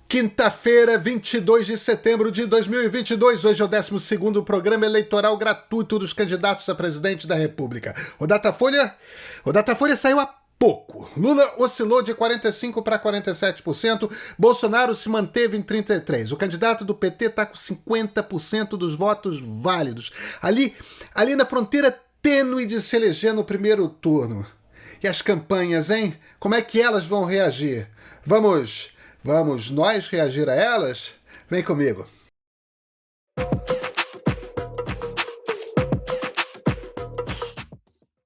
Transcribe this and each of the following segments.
Quinta-feira, 22 de setembro de 2022. Hoje é o 12º programa eleitoral gratuito dos candidatos a presidente da República. O Datafolha saiu há pouco. Lula oscilou de 45% para 47%. Bolsonaro se manteve em 33%. O candidato do PT está com 50% dos votos válidos. Ali na fronteira tênue de se eleger no primeiro turno. E as campanhas, hein? Como é que elas vão reagir? Vamos nós reagir a elas? Vem comigo.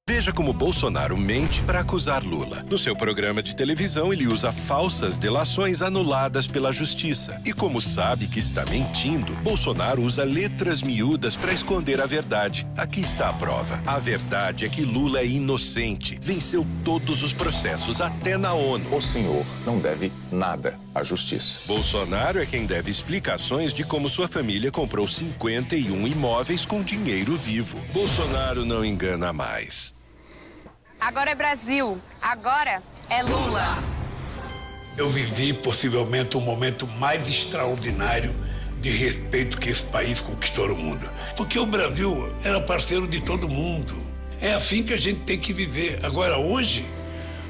Veja como Bolsonaro mente para acusar Lula. No seu programa de televisão, ele usa falsas delações anuladas pela justiça. E como sabe que está mentindo, Bolsonaro usa letras miúdas para esconder a verdade. Aqui está a prova. A verdade é que Lula é inocente. Venceu todos os processos, até na ONU. O senhor não deve nada à justiça. Bolsonaro é quem deve explicações de como sua família comprou 51 imóveis com dinheiro vivo. Bolsonaro não engana mais. Agora é Brasil, agora é Lula. Eu vivi possivelmente o momento mais extraordinário de respeito que esse país conquistou no mundo. Porque o Brasil era parceiro de todo mundo. É assim que a gente tem que viver. Agora, hoje,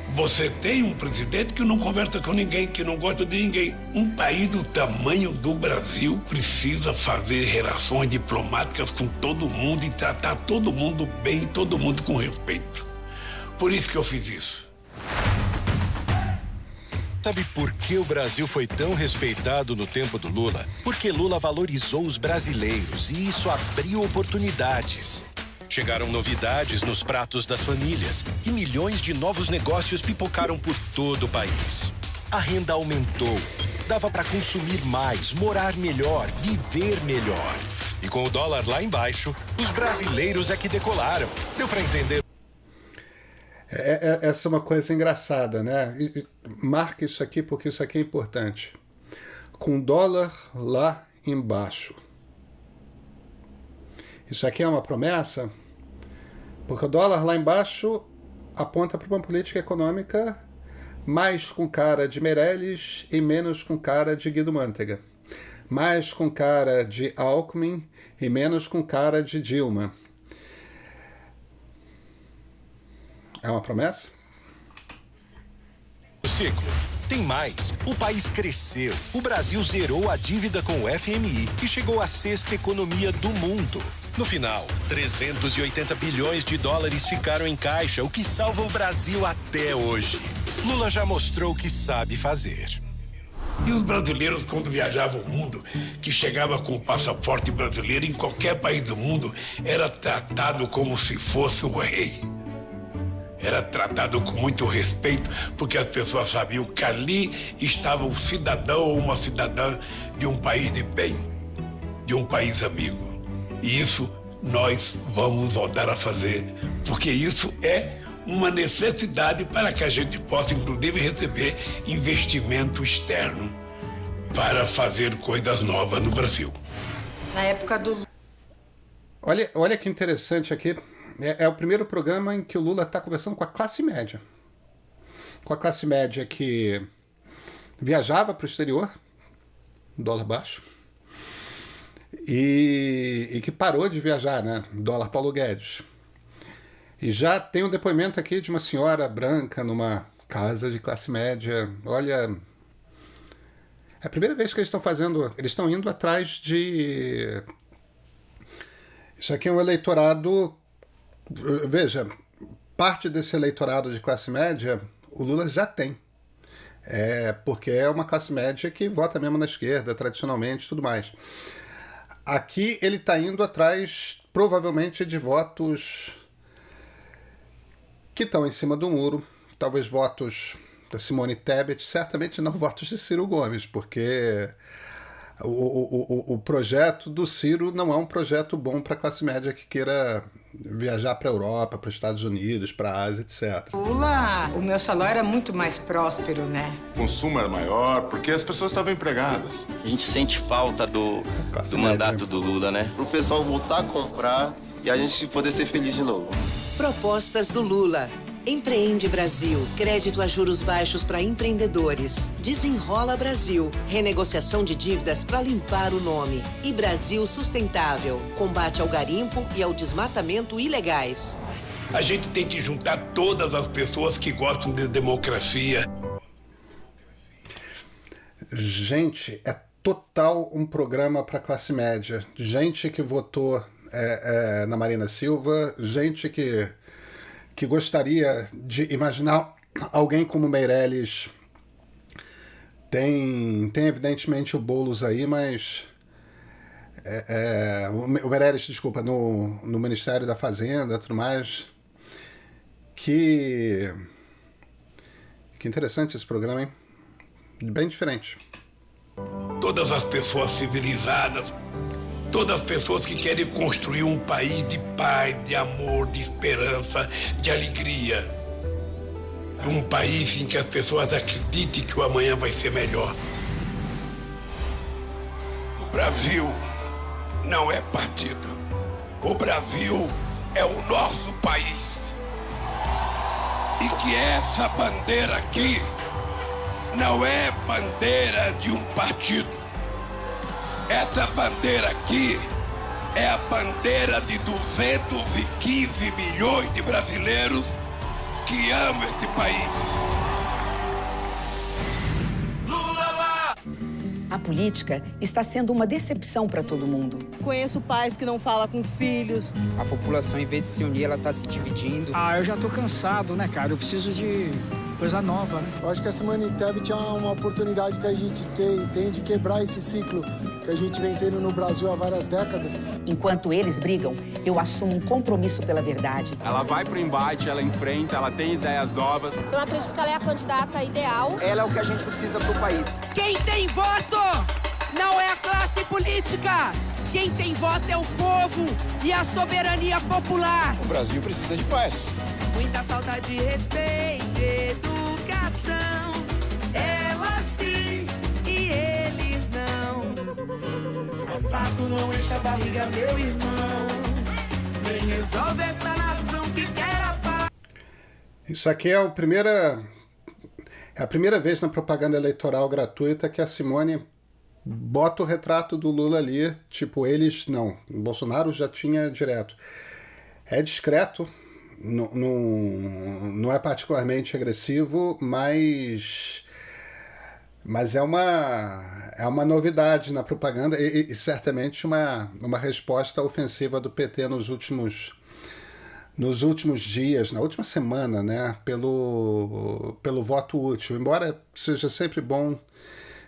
você tem um presidente que não conversa com ninguém, que não gosta de ninguém. Um país do tamanho do Brasil precisa fazer relações diplomáticas com todo mundo e tratar todo mundo bem, todo mundo com respeito. Por isso que eu fiz isso. Sabe por que o Brasil foi tão respeitado no tempo do Lula? Porque Lula valorizou os brasileiros e isso abriu oportunidades. Chegaram novidades nos pratos das famílias e milhões de novos negócios pipocaram por todo o país. A renda aumentou, dava para consumir mais, morar melhor, viver melhor. E com o dólar lá embaixo, os brasileiros é que decolaram. Deu para entender? Essa é uma coisa engraçada, né? Marca isso aqui porque isso aqui é importante. Com dólar lá embaixo. Isso aqui é uma promessa, porque o dólar lá embaixo aponta para uma política econômica mais com cara de Meirelles e menos com cara de Guido Mantega. Mais com cara de Alckmin e menos com cara de Dilma. É uma promessa? O ciclo. Tem mais. O país cresceu. O Brasil zerou a dívida com o FMI e chegou à 6ª economia do mundo. No final, 380 bilhões de dólares ficaram em caixa, o que salva o Brasil até hoje. Lula já mostrou o que sabe fazer. E os brasileiros, quando viajavam o mundo, que chegava com o passaporte brasileiro em qualquer país do mundo, era tratado como se fosse o rei. Era tratado com muito respeito, porque as pessoas sabiam que ali estava um cidadão ou uma cidadã de um país de bem, de um país amigo. E isso nós vamos voltar a fazer, porque isso é uma necessidade para que a gente possa, inclusive, receber investimento externo para fazer coisas novas no Brasil. Na época do... Olha que interessante aqui. É o primeiro programa em que o Lula está conversando com a classe média. Com a classe média que viajava para o exterior, dólar baixo, e que parou de viajar, né? Dólar Paulo Guedes. E já tem um depoimento aqui de uma senhora branca numa casa de classe média. Olha, é a primeira vez que eles estão indo atrás de... Isso aqui é um eleitorado... Veja, parte desse eleitorado de classe média o Lula já tem. Porque é uma classe média que vota mesmo na esquerda, tradicionalmente, e tudo mais. Aqui ele está indo atrás, provavelmente, de votos que estão em cima do muro, talvez votos da Simone Tebet, certamente não votos de Ciro Gomes, porque o projeto do Ciro não é um projeto bom para a classe média que queira viajar para a Europa, para os Estados Unidos, para a Ásia, etc. Lula, o meu salário era muito mais próspero, né? O consumo era maior porque as pessoas estavam empregadas. A gente sente falta do mandato do Lula, né? Para o pessoal voltar a comprar e a gente poder ser feliz de novo. Propostas do Lula. Empreende Brasil. Crédito a juros baixos para empreendedores. Desenrola Brasil. Renegociação de dívidas para limpar o nome. E Brasil Sustentável. Combate ao garimpo e ao desmatamento ilegais. A gente tem que juntar todas as pessoas que gostam de democracia. Gente, é total um programa para classe média. Gente que votou na Marina Silva, gente que gostaria de imaginar alguém como Meirelles. Tem evidentemente o Boulos aí, mas o Meirelles, desculpa, no Ministério da Fazenda e tudo mais. Que interessante esse programa, hein? Bem diferente. Todas as pessoas civilizadas, todas as pessoas que querem construir um país de paz, de amor, de esperança, de alegria. Um país em que as pessoas acreditem que o amanhã vai ser melhor. O Brasil não é partido. O Brasil é o nosso país. E que essa bandeira aqui não é bandeira de um partido. Essa bandeira aqui é a bandeira de 215 milhões de brasileiros que amam este país. A política está sendo uma decepção para todo mundo. Conheço pais que não falam com filhos. A população, em vez de se unir, ela está se dividindo. Eu já tô cansado, né, cara? Eu preciso de coisa nova, né? Eu acho que a Simone Tebet é uma oportunidade que a gente tem de quebrar esse ciclo que a gente vem tendo no Brasil há várias décadas. Enquanto eles brigam, eu assumo um compromisso pela verdade. Ela vai pro embate, ela enfrenta, ela tem ideias novas. Então eu acredito que ela é a candidata ideal. Ela é o que a gente precisa pro país. Quem tem voto não é a classe política. Quem tem voto é o povo e a soberania popular. O Brasil precisa de paz. Muita falta de respeito e educação. Ela sim e eles não. Passado não enche a barriga, meu irmão. Nem resolve essa nação que quer a paz. Isso aqui é a primeira vez na propaganda eleitoral gratuita que a Simone bota o retrato do Lula ali, tipo, eles não. O Bolsonaro já tinha direto. É discreto, não é particularmente agressivo, mas é uma novidade na propaganda e certamente uma resposta ofensiva do PT nos últimos dias, na última semana, né, pelo voto útil. Embora seja sempre bom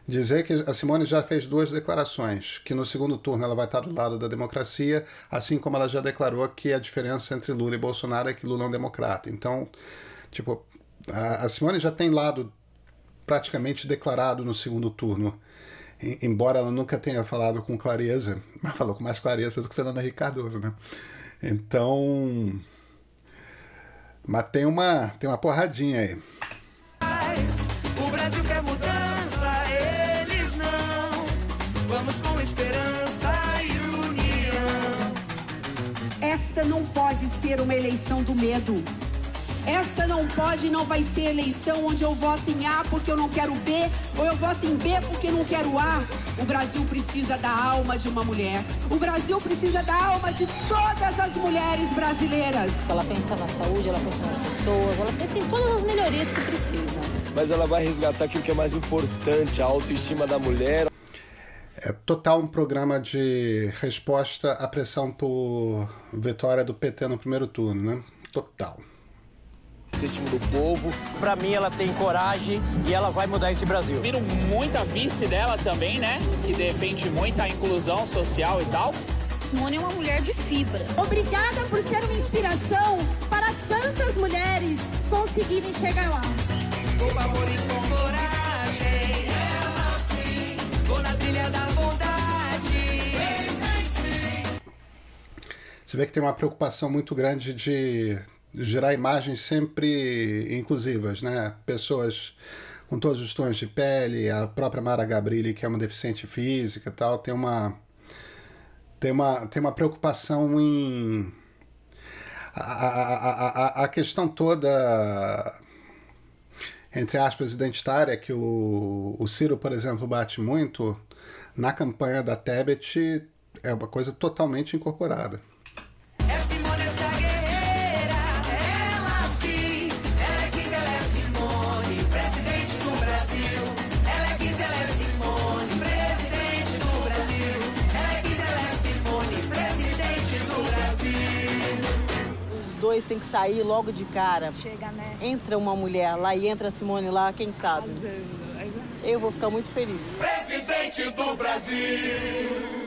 dizer que a Simone já fez 2 declarações, que no segundo turno ela vai estar do lado da democracia, assim como ela já declarou que a diferença entre Lula e Bolsonaro é que Lula é um democrata. Então, tipo, a Simone já tem lado praticamente declarado no segundo turno, embora ela nunca tenha falado com clareza, mas falou com mais clareza do que Fernando Henrique Cardoso, né? Então, mas tem uma porradinha aí. O Brasil quer mudança, eles não. Vamos com esperança e união. Esta não pode ser uma eleição do medo. Essa não pode e não vai ser eleição onde eu voto em A porque eu não quero B, ou eu voto em B porque eu não quero A. O Brasil precisa da alma de uma mulher. O Brasil precisa da alma de todas as mulheres brasileiras. Ela pensa na saúde, ela pensa nas pessoas, ela pensa em todas as melhorias que precisam. Mas ela vai resgatar aquilo que é mais importante, a autoestima da mulher. É total um programa de resposta à pressão por vitória do PT no primeiro turno, né? Total. Time do povo. Pra mim, ela tem coragem e ela vai mudar esse Brasil. Viram muita vice dela também, né? Que defende muito a inclusão social e tal. Simone é uma mulher de fibra. Obrigada por ser uma inspiração para tantas mulheres conseguirem chegar lá. Com amor e com coragem, ela sim. Vou na trilha da bondade. Você vê que tem uma preocupação muito grande de gerar imagens sempre inclusivas, né? Pessoas com todos os tons de pele, a própria Mara Gabrilli, que é uma deficiente física e tal, tem uma preocupação em... A questão toda, entre aspas, identitária, que o Ciro, por exemplo, bate muito, na campanha da Tebet é uma coisa totalmente incorporada. É Simone, essa guerreira, ela sim, ela quis, ela é Simone, presidente do Brasil. Ela quis, ela é Simone, presidente do Brasil. Ela quis, ela é Simone, presidente do Brasil. Os dois têm que sair logo de cara. Chega, né? Entra uma mulher lá e entra a Simone lá, quem sabe? Eu vou ficar muito feliz. Presidente do Brasil.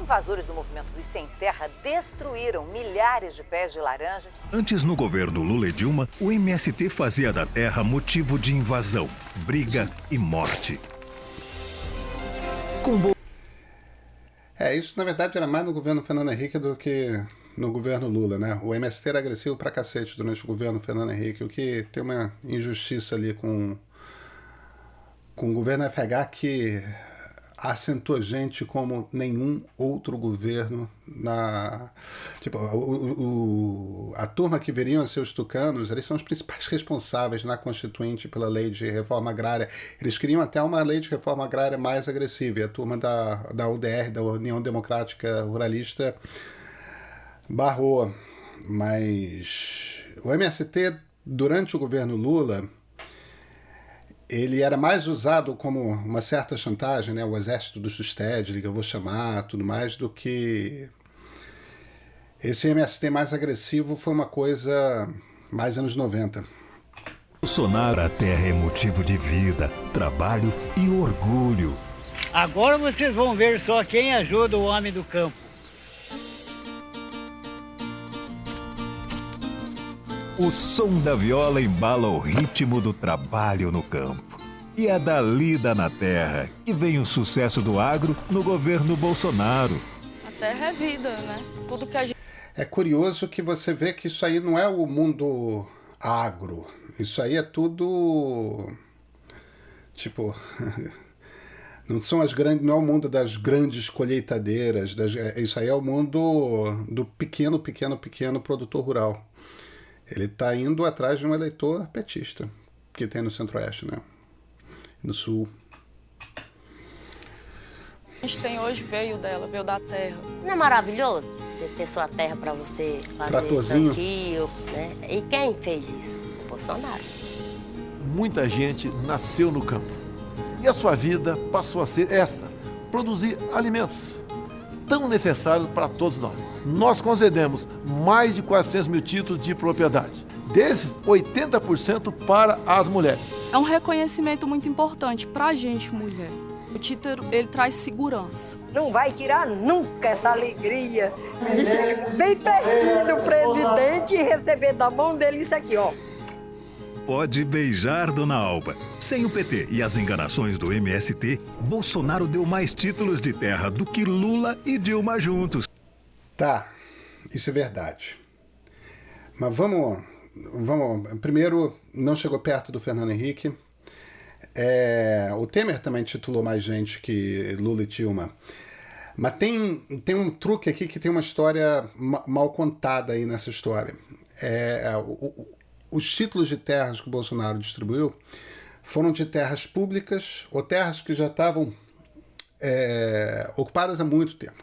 Invasores do movimento dos Sem Terra destruíram milhares de pés de laranja. Antes, no governo Lula e Dilma, o MST fazia da terra motivo de invasão, briga e morte. Isso na verdade era mais no governo Fernando Henrique do que no governo Lula, né? O MST era agressivo pra cacete durante o governo Fernando Henrique, o que tem uma injustiça ali com o governo FH que acentua gente como nenhum outro governo na... Tipo, a turma que viriam a ser os tucanos, eles são os principais responsáveis na Constituinte pela lei de reforma agrária. Eles queriam até uma lei de reforma agrária mais agressiva, e a turma da UDR, da União Democrática Ruralista, barrou. Mas o MST, durante o governo Lula, ele era mais usado como uma certa chantagem, né? O exército do Stedley, que eu vou chamar, tudo mais, do que... Esse MST mais agressivo foi uma coisa mais anos 90. Bolsonaro, a terra é motivo de vida, trabalho e orgulho. Agora vocês vão ver só quem ajuda o homem do campo. O som da viola embala o ritmo do trabalho no campo. E é da lida na terra que vem o sucesso do agro no governo Bolsonaro. A terra é vida, né? Tudo que a gente... É curioso que você vê que isso aí não é o mundo agro. Isso aí é tudo... Tipo... Não são as grandes, não é o mundo das grandes colheitadeiras. Isso aí é o mundo do pequeno produtor rural. Ele está indo atrás de um eleitor petista, que tem no Centro-Oeste, né? No Sul. A gente tem hoje veio da terra. Não é maravilhoso você ter sua terra para você fazer Tratorzinho. plantio, né? E quem fez isso? O Bolsonaro. Muita gente nasceu no campo. E a sua vida passou a ser essa, produzir alimentos tão necessários para todos nós. Nós concedemos mais de 400 mil títulos de propriedade. Desses, 80% para as mulheres. É um reconhecimento muito importante para a gente, mulher. O título, ele traz segurança. Não vai tirar nunca essa alegria de chegar bem pertinho do presidente e receber da mão dele isso aqui, ó. Pode beijar, dona Alba. Sem o PT e as enganações do MST, Bolsonaro deu mais títulos de terra do que Lula e Dilma juntos. Tá, isso é verdade. Mas vamos... Primeiro, não chegou perto do Fernando Henrique. O Temer também titulou mais gente que Lula e Dilma. Mas tem um truque aqui que tem uma história mal contada aí nessa história. Os títulos de terras que o Bolsonaro distribuiu foram de terras públicas ou terras que já estavam ocupadas há muito tempo,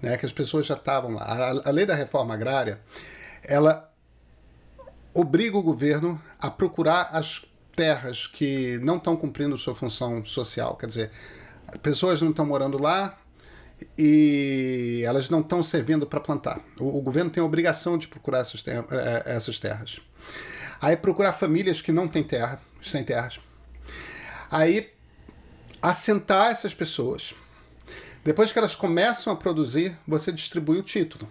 né? Que as pessoas já estavam lá. A lei da reforma agrária, ela obriga o governo a procurar as terras que não estão cumprindo sua função social. Quer dizer, pessoas não estão morando lá e elas não estão servindo para plantar. O governo tem a obrigação de procurar essas terras. Aí procurar famílias que não têm terra, sem terras. Aí assentar essas pessoas. Depois que elas começam a produzir, você distribui o título.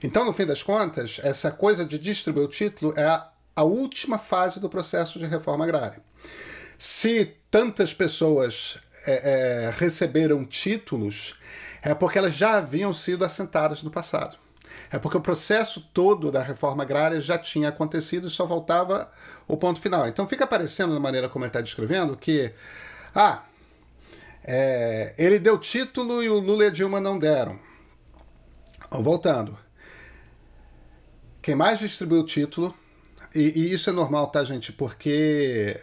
Então, no fim das contas, essa coisa de distribuir o título é a última fase do processo de reforma agrária. Se tantas pessoas receberam títulos, é porque elas já haviam sido assentadas no passado. É porque o processo todo da reforma agrária já tinha acontecido e só faltava o ponto final. Então fica parecendo, da maneira como ele está descrevendo, que ele deu título e o Lula e a Dilma não deram. Voltando. quem mais distribuiu o título, e isso é normal, tá, gente? Porque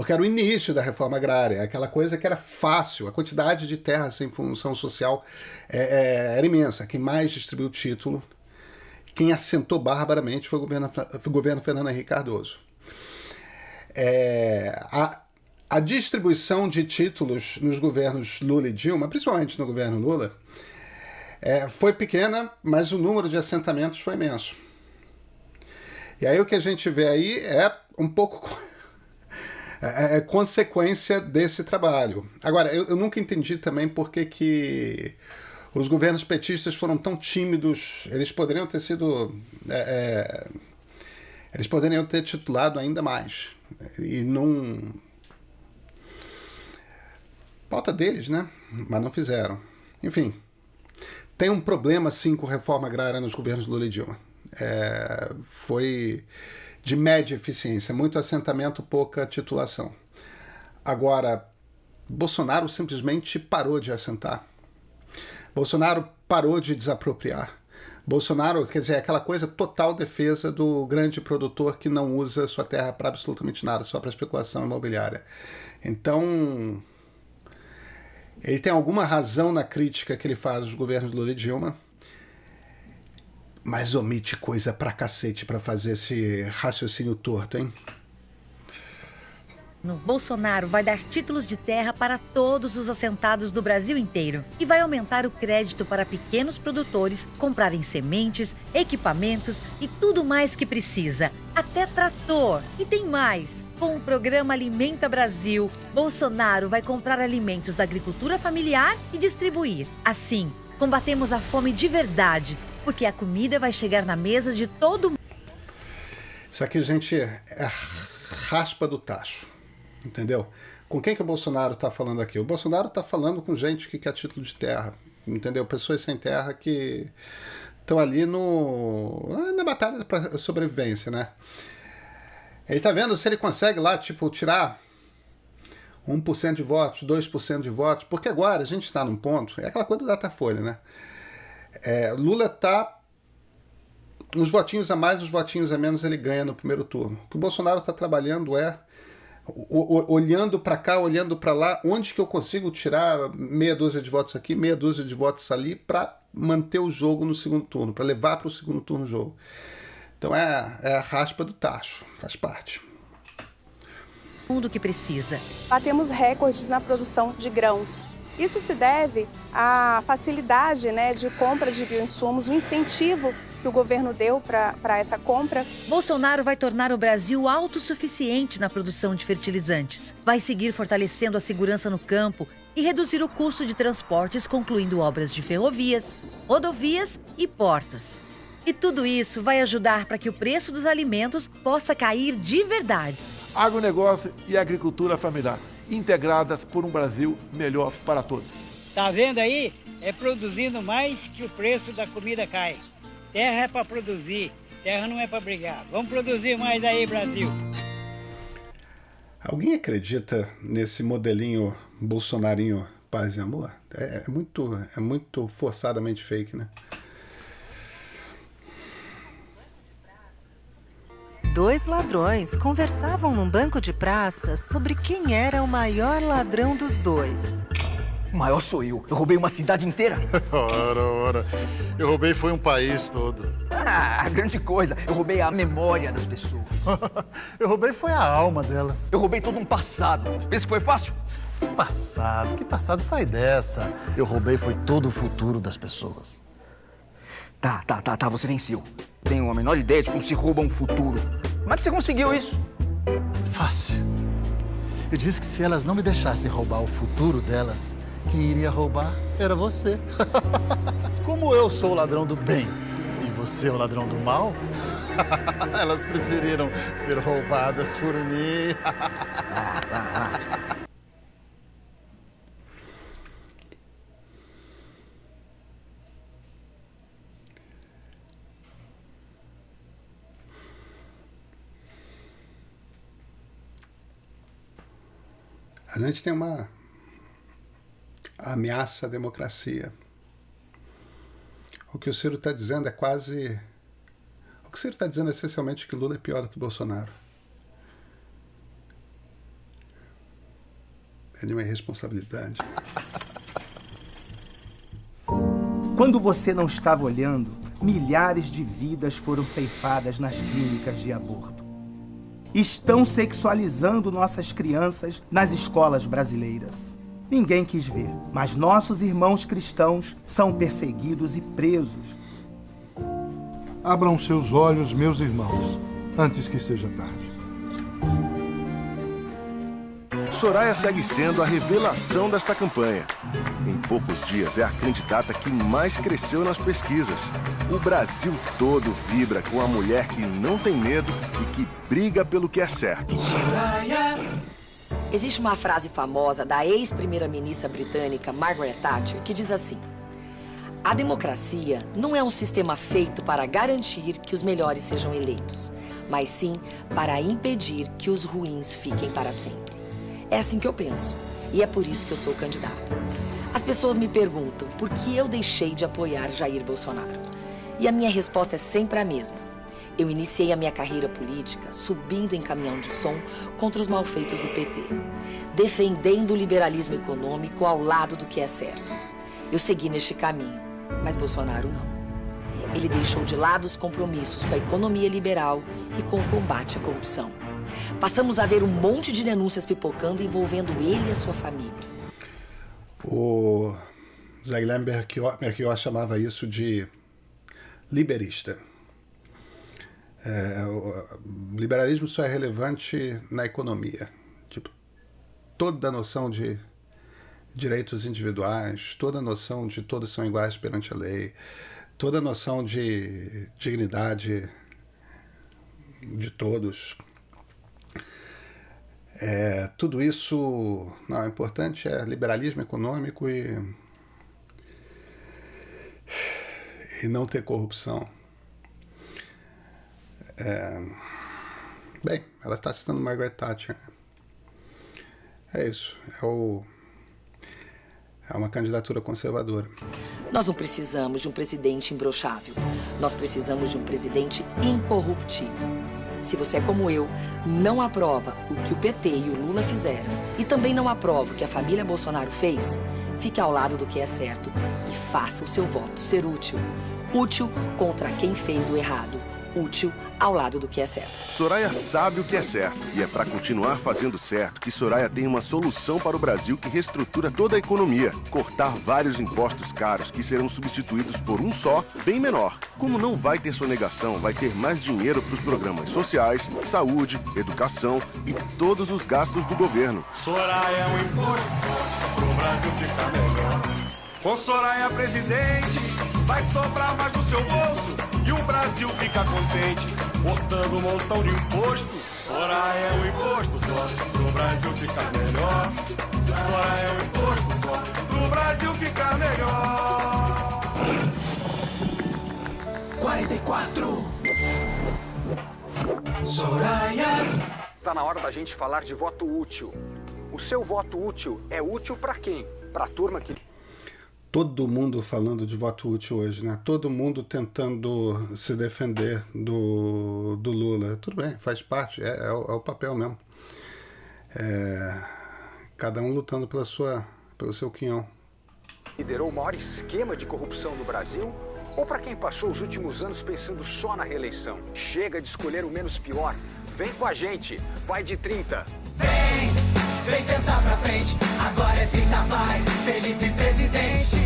era o início da reforma agrária, aquela coisa que era fácil, a quantidade de terras sem função social era imensa. Quem mais distribuiu o título, quem assentou barbaramente foi o governo Fernando Henrique Cardoso. A distribuição de títulos nos governos Lula e Dilma, principalmente no governo Lula, foi pequena, mas o número de assentamentos foi imenso. E aí o que a gente vê aí é um pouco consequência desse trabalho. Agora, eu nunca entendi também por que os governos petistas foram tão tímidos. Eles poderiam ter sido... eles poderiam ter titulado ainda mais. E não... Falta deles, né? Mas não fizeram. Enfim, tem um problema, sim, com reforma agrária nos governos Lula e Dilma. Foi de média eficiência, muito assentamento, pouca titulação. Agora, Bolsonaro simplesmente parou de assentar. Bolsonaro parou de desapropriar. Bolsonaro, quer dizer, aquela coisa total defesa do grande produtor que não usa sua terra para absolutamente nada, só para especulação imobiliária. Então, ele tem alguma razão na crítica que ele faz aos governos Lula e Dilma, mas omite coisa pra cacete pra fazer esse raciocínio torto, hein? Bolsonaro vai dar títulos de terra para todos os assentados do Brasil inteiro e vai aumentar o crédito para pequenos produtores comprarem sementes, equipamentos e tudo mais que precisa, até trator. E tem mais! Com o programa Alimenta Brasil, Bolsonaro vai comprar alimentos da agricultura familiar e distribuir. Assim, combatemos a fome de verdade, porque a comida vai chegar na mesa de todo mundo. Isso aqui, gente, é raspa do tacho. Entendeu? Com quem que o Bolsonaro está falando aqui? O Bolsonaro está falando com gente que quer título de terra, entendeu? Pessoas sem terra que estão ali na batalha para sobrevivência, né? Ele está vendo se ele consegue lá, tipo, tirar 1% de votos, 2% de votos, porque agora a gente está num ponto, é aquela coisa do Datafolha, né? Lula está uns votinhos a mais, uns votinhos a menos, ele ganha no primeiro turno. O que o Bolsonaro está trabalhando olhando para cá, olhando para lá, onde que eu consigo tirar meia dúzia de votos aqui, meia dúzia de votos ali, para manter o jogo no segundo turno, para levar para o segundo turno o jogo. Então é a raspa do tacho, faz parte. Mundo que precisa. Batemos recordes na produção de grãos. Isso se deve à facilidade, né, de compra de bioinsumos, o incentivo que o governo deu para essa compra. Bolsonaro vai tornar o Brasil autossuficiente na produção de fertilizantes. Vai seguir fortalecendo a segurança no campo e reduzir o custo de transportes, concluindo obras de ferrovias, rodovias e portos. E tudo isso vai ajudar para que o preço dos alimentos possa cair de verdade. Agronegócio e agricultura familiar, integradas por um Brasil melhor para todos. Tá vendo aí? É produzindo mais que o preço da comida cai. Terra é para produzir, terra não é para brigar. Vamos produzir mais aí, Brasil. Alguém acredita nesse modelinho bolsonarinho paz e amor? É muito forçadamente fake, né? Dois ladrões conversavam num banco de praça sobre quem era o maior ladrão dos dois. O maior sou eu. Eu roubei uma cidade inteira. Ora. Eu roubei foi um país todo. Ah, grande coisa. Eu roubei a memória das pessoas. Eu roubei foi a alma delas. Eu roubei todo um passado. Pensa que foi fácil? Que passado? Sai dessa. Eu roubei foi todo o futuro das pessoas. Tá. Você venceu. Tenho a menor ideia de como se rouba um futuro. Como é que você conseguiu isso? Fácil. Eu disse que se elas não me deixassem roubar o futuro delas, quem iria roubar era você. Como eu sou o ladrão do bem e você é o ladrão do mal, elas preferiram ser roubadas por mim. A gente tem uma ameaça à democracia. O que o Ciro está dizendo é quase O que Ciro está dizendo essencialmente que Lula é pior do que Bolsonaro. É de uma irresponsabilidade. Quando você não estava olhando, milhares de vidas foram ceifadas nas clínicas de aborto. Estão sexualizando nossas crianças nas escolas brasileiras. Ninguém quis ver, mas nossos irmãos cristãos são perseguidos e presos. Abram seus olhos, meus irmãos, antes que seja tarde. Soraya segue sendo a revelação desta campanha. Em poucos dias é a candidata que mais cresceu nas pesquisas. O Brasil todo vibra com a mulher que não tem medo e que briga pelo que é certo. Existe uma frase famosa da ex-primeira-ministra britânica Margaret Thatcher que diz assim: a democracia não é um sistema feito para garantir que os melhores sejam eleitos, mas sim para impedir que os ruins fiquem para sempre. É assim que eu penso, e é por isso que eu sou candidata. As pessoas me perguntam por que eu deixei de apoiar Jair Bolsonaro. E a minha resposta é sempre a mesma. Eu iniciei a minha carreira política subindo em caminhão de som contra os malfeitos do PT, defendendo o liberalismo econômico ao lado do que é certo. Eu segui neste caminho, mas Bolsonaro não. Ele deixou de lado os compromissos com a economia liberal e com o combate à corrupção. Passamos a ver um monte de denúncias pipocando envolvendo ele e a sua família. O Zé Guilherme Belchior chamava isso de liberista. O liberalismo só é relevante na economia. Tipo, toda a noção de direitos individuais, toda a noção de todos são iguais perante a lei, toda a noção de dignidade de todos. Tudo isso, não, o importante é liberalismo econômico e não ter corrupção. Bem, ela está citando Margaret Thatcher. É isso, é uma candidatura conservadora. Nós não precisamos de um presidente imbrochável. Nós precisamos de um presidente incorruptível. Se você é como eu, não aprova o que o PT e o Lula fizeram e também não aprova o que a família Bolsonaro fez, fique ao lado do que é certo e faça o seu voto ser útil. Útil contra quem fez o errado. Útil ao lado do que é certo. Soraya sabe o que é certo e é para continuar fazendo certo que Soraya tem uma solução para o Brasil que reestrutura toda a economia. Cortar vários impostos caros que serão substituídos por um só, bem menor. Como não vai ter sonegação, vai ter mais dinheiro para os programas sociais, saúde, educação e todos os gastos do governo. Soraya é um imposto pro Brasil ficar melhor. Com Soraya presidente, vai sobrar mais no seu bolso e o Brasil fica contente, cortando um montão de imposto. Soraya é um imposto só, pro Brasil ficar melhor. Soraya é um imposto só, pro Brasil ficar melhor. 44 Soraya. Tá na hora da gente falar de voto útil. O seu voto útil é útil pra quem? Pra turma que... Todo mundo falando de voto útil hoje, né? Todo mundo tentando se defender do Lula. Tudo bem, faz parte, é o papel mesmo. Cada um lutando pelo seu quinhão. Liderou o maior esquema de corrupção no Brasil? Ou para quem passou os últimos anos pensando só na reeleição? Chega de escolher o menos pior. Vem com a gente, vai de 30. Vem pensar pra frente, agora é 30 vai, Felipe presidente.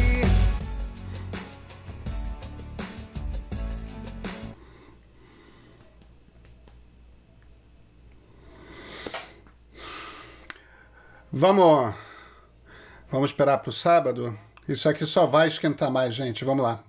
Vamos esperar pro sábado? Isso aqui só vai esquentar mais, gente. Vamos lá.